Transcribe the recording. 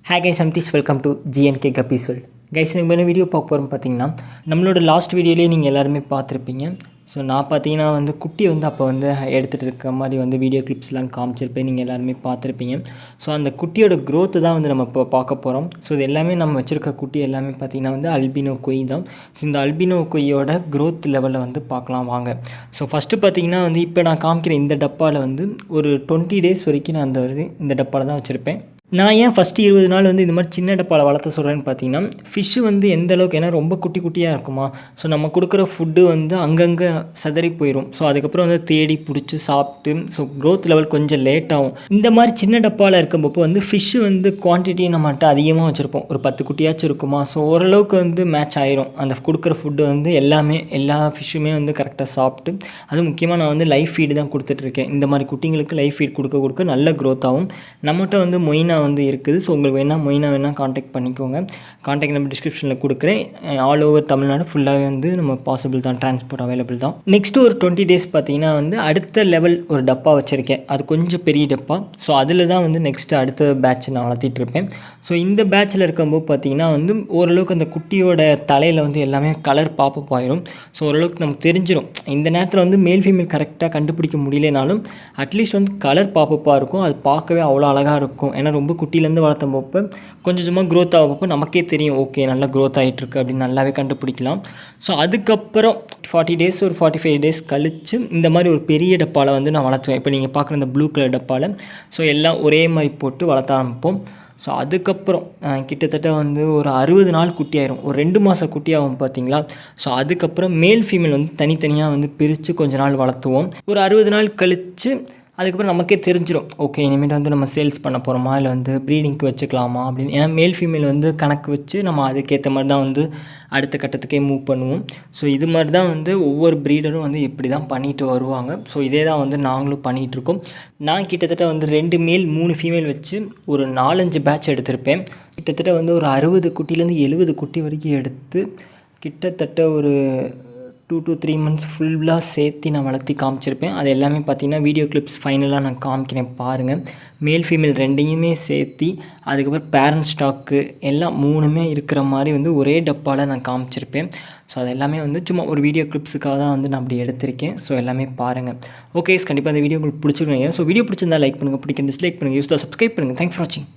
Hi guys, I'm Tish. Welcome to GNK Guppies World. Guys நம்ம என்ன video பார்க்க போகிறோம் பார்த்தீங்கன்னா, நம்மளோட லாஸ்ட் வீடியோலேயே நீங்கள் எல்லாருமே பார்த்துருப்பீங்க. ஸோ நான் பார்த்தீங்கன்னா குட்டியை அப்போ எடுத்துகிட்டு இருக்க மாதிரி வீடியோ கிளிப்ஸ்லாம் காமிச்சிருப்பேன். நீங்கள் எல்லாருமே பார்த்துருப்பீங்க. ஸோ அந்த குட்டியோட க்ரோத்து தான் நம்ம இப்போ பார்க்க போகிறோம். ஸோ இது எல்லாமே நம்ம வச்சுருக்க குட்டி எல்லாமே பார்த்திங்கன்னா அல்பினோ கொய் தான். ஸோ இந்த அல்பினோ கொய்யோட க்ரோத் லெவலில் பார்க்கலாம் வாங்க. ஸோ ஃபஸ்ட்டு பார்த்திங்கன்னா இப்போ நான் காமிக்கிற இந்த டப்பாவில் ஒரு 20 டேஸ் வரைக்கும் நான் இந்த டப்பாவில் தான் வச்சுருப்பேன். நான் ஏன் ஃபஸ்ட்டு 20 நாள் இந்த மாதிரி சின்ன டப்பாவில் வளர்த்த சொல்கிறேன்னு பார்த்தீங்கன்னா, ஃபிஷ்ஷு எந்த அளவுக்கு, ஏன்னா ரொம்ப குட்டி குட்டியாக இருக்குமா, ஸோ நம்ம கொடுக்குற ஃபுட்டு அங்கங்கே சிதறி போயிடும். ஸோ அதுக்கப்புறம் தேடி பிடிச்சி சாப்பிட்டு ஸோ க்ரோத் லெவல் கொஞ்சம் லேட் ஆகும். இந்த மாதிரி சின்ன டப்பாவில் இருக்கும்போது ஃபிஷ்ஷு குவான்டிட்டி நம்மகிட்ட அதிகமாக வச்சுருப்போம். ஒரு 10 குட்டியாச்சும் இருக்குமா. ஸோ ஓரளவுக்கு மேட்ச் ஆயிரும். அந்த கொடுக்குற ஃபுட்டு எல்லாமே எல்லா ஃபிஷ்ஷுமே கரெக்டாக சாப்பிட்டு, அதுவும் முக்கியமாக நான் லைஃப் ஃபீடு தான் கொடுத்துட்ருக்கேன். இந்த மாதிரி குட்டிங்களுக்கு லைஃப் ஃபீட் கொடுக்க நல்ல க்ரோத் ஆகும். நம்மகிட்ட மொயினா இருக்குது. ஸோ உங்களுக்கு வேணால் காண்டாக்ட் பண்ணிக்கோங்க. காண்டாக்ட் நம்பர் டிஸ்கிரிப்ஷனில் கொடுக்குறேன். ஆல் ஓவர் தமிழ்நாடு ஃபுல்லாகவே நம்ம பாசிபிள் தான், ட்ரான்ஸ்போர்ட் அவைலபிள் தான். நெக்ஸ்ட்டு ஒரு 20 டேஸ் பார்த்தீங்கன்னா அடுத்த லெவல் ஒரு டப்பா வச்சுருக்கேன். அது கொஞ்சம் பெரிய டப்பா. ஸோ அதில் தான் நெக்ஸ்ட்டு அடுத்த பேட்ச் நான் வளர்த்திட்டு இருப்பேன். ஸோ இந்த பேட்சில் இருக்கும்போது பார்த்தீங்கன்னா ஓரளவுக்கு அந்த குட்டியோட தலையில் எல்லாமே கலர் பாப்பப் ஆயிரும். ஸோ ஓரளவுக்கு நமக்கு தெரிஞ்சிடும். இந்த நேரத்தில் மேல் ஃபீமேல் கரெக்டாக கண்டுபிடிக்க முடியலனாலும் அட்லீஸ்ட் கலர் பாப்பப்பாக இருக்கும். அது பார்க்கவே அவ்வளோ அழகாக இருக்கும். ஏன்னா ரொம்ப குட்டியிலேருந்து வளர்த்தப்போ கொஞ்சமாக க்ரோத் ஆகப்போ நமக்கே தெரியும், ஓகே நல்லா க்ரோத் ஆகிட்டுருக்கு அப்படின்னு நல்லாவே கண்டுபிடிக்கலாம். ஸோ அதுக்கப்புறம் 40 டேஸ் ஒரு 45 டேஸ் கழித்து இந்த மாதிரி ஒரு பெரிய டப்பாவில் நான் வளர்த்துவேன். இப்போ நீங்கள் பார்க்குற இந்த ப்ளூ கலர் டப்பாவில் ஸோ எல்லாம் ஒரே மாதிரி போட்டு வளர்த்த ஆரம்பிப்போம். ஸோ அதுக்கப்புறம் கிட்டத்தட்ட ஒரு 60 நாள் குட்டி ஆயிரும். ஒரு 2 மாத குட்டி ஆகும் பார்த்தீங்களா. ஸோ அதுக்கப்புறம் மேல் ஃபீமேல் தனித்தனியாக பிரித்து கொஞ்ச நாள் வளர்த்துவோம். ஒரு 60 நாள் கழித்து அதுக்கப்புறம் நமக்கே தெரிஞ்சிடும், ஓகே இனிமேல் நம்ம சேல்ஸ் பண்ண போகிறோமா இல்லை ப்ரீடிங்க்கு வச்சுக்கலாமா அப்படின்னு. ஏன்னா மேல் ஃபீமேல் கணக்கு வச்சு நம்ம அதுக்கேற்ற மாதிரி தான் அடுத்த கட்டத்துக்கே மூவ் பண்ணுவோம். ஸோ இது மாதிரி தான் ஒவ்வொரு ப்ரீடரும் இப்படி தான் பண்ணிட்டு வருவாங்க. ஸோ இதே தான் நாங்களும் பண்ணிகிட்ருக்கோம். நான் கிட்டத்தட்ட 2 மேல் 3 ஃபீமேல் வச்சு ஒரு 4-5 பேட்ச் எடுத்திருப்பேன். கிட்டத்தட்ட ஒரு 60 குட்டிலேருந்து 70 குட்டி வரைக்கும் எடுத்து கிட்டத்தட்ட ஒரு 2 to 3 months ஃபுல்லாக சேர்த்து நான் வளர்த்தி காமிச்சிருப்பேன். அது எல்லாமே பார்த்தீங்கன்னா வீடியோ கிளிப்ஸ் ஃபைனலாக நான் காமிக்கிறேன் பாருங்கள். மேல் ஃபீமேல் 2யுமே சேர்த்து அதுக்கப்புறம் பேரண்ட் ஸ்டாக்கு எல்லாம் 3மே இருக்கிற மாதிரி ஒரே டப்பாவில் நான் காமிச்சிருப்பேன். ஸோ அது எல்லாமே சும்மா ஒரு வீடியோ கிளிப்ஸுக்காக தான் நான் அப்படி எடுத்திருக்கேன். ஸோ எல்லாமே பாருங்கள். ஓகே, கண்டிப்பாக அந்த வீடியோ உங்களுக்கு பிடிச்சிருக்கீங்க. ஸோ வீடியோ பிடிச்சிருந்தா லைக் பண்ணுங்கள், பிடிக்க டிஸ்லைக் பண்ணுங்கள், யூஸ் தான் சப்ஸ்கிரைப் பண்ணுங்கள். தேங்க்ஸ் ஃபார் வாட்சிங்.